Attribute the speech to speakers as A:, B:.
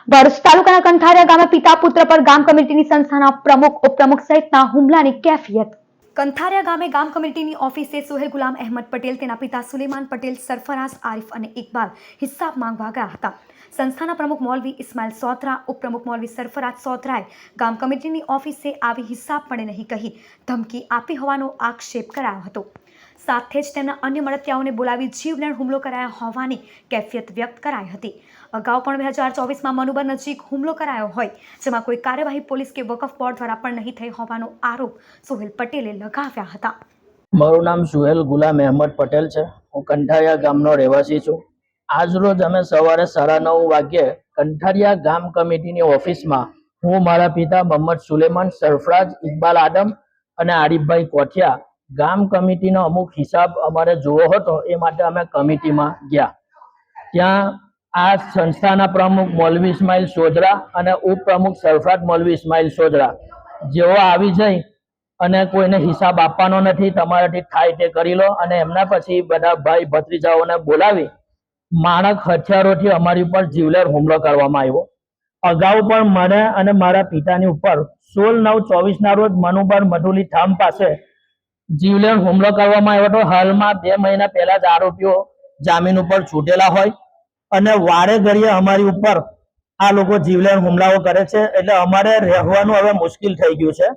A: ભરૂચ તાલુકાના કંઠારિયા ગામે પિતા પુત્ર પર ગામ કમિટીની સંસ્થાના પ્રમુખ ઉપપ્રમુખ સહિતના હુમલાની કેફિયત। કંઠારિયા ગામે ગામ કમિટીની ઓફિસે સોહેલ ગુલામ અહેમદ પટેલ, તેના પિતા સુલેમાન પટેલ, સરફરાઝ આરિફ અને ઇકબાલ હિસાબ માંગવા ગયા હતા। સંસ્થાના પ્રમુખ મૌલવી ઇસ્માઇલ સોતરા, ઉપપ્રમુખ મૌલવી સરફરાઝ સોતરાએ ગામ કમિટીની ઓફિસે આવી હિસાબ પણ નહીં કહી ધમકી આપી હોવાનો આક્ષેપ કરાયો હતો। સાથે જ તેમના અન્ય મળતિયાઓને બોલાવી જીવલેણ હુમલો કરાયો હોવાની કેફિયત વ્યક્ત કરાઈ હતી। અગાઉ પણ 2024માં મનુબર નજીક હુમલો કરાયો હોય, જેમાં કોઈ કાર્યવાહી પોલીસ કે વકફ બોર્ડ દ્વારા પણ નહીં થઈ હોવાનો આરોપ સોહેલ પટેલે લગાવ્યા હતા।
B: મારું નામ સુહેલ ગુલામ અહેમદ પટેલ છે। હું કંઠારિયા ગામનો રહેવાસી છું। આજરોજ અમે સવારે 9:30 વાગ્યે કંઠારિયા ગામ કમિટીની ઓફિસમાં હું, મારા પિતા મોહમ્મદ સુલેમાન, સરફરાજ, ઇકબાલ આદમ અને આરિફભાઈ કોઠિયા ગામ કમિટીનો અમુક હિસાબ અમારે જોવો હતો, એ માટે અમે કમિટીમાં ગયા। ત્યાં આ સંસ્થાના પ્રમુખ મૌલવી ઇસ્માઇલ સોજરા અને ઉપપ્રમુખ સરફરાજ મૌલવી ઇસ્માઇલ સોજરા જેઓ આવી જઈ અને કોઈને હિસાબ આપવાનો નથી, તમારાથી થાય તે કરી લો, અને એમના પછી બધા ભાઈ ભત્રીજાઓને બોલાવી માણક હથિયારોથી અમારી ઉપર જીવલેણ હુમલો કરવામાં આવ્યો। અગાઉ પણ મને અને મારા પિતાની ઉપર 16/9/24ના રોજ મનુબર મઢુલી ધામ પાસે જીવલેણ હુમલો કરવામાં આવ્યો હતો। હાલમાં 2 મહિના પહેલા જ આરોપીઓ જામીન ઉપર છૂટેલા હોય અને વારે ઘડીએ અમારી ઉપર આ લોકો જીવલેણ હુમલાઓ કરે છે, એટલે અમારે રહેવાનું હવે મુશ્કેલ થઈ ગયું છે।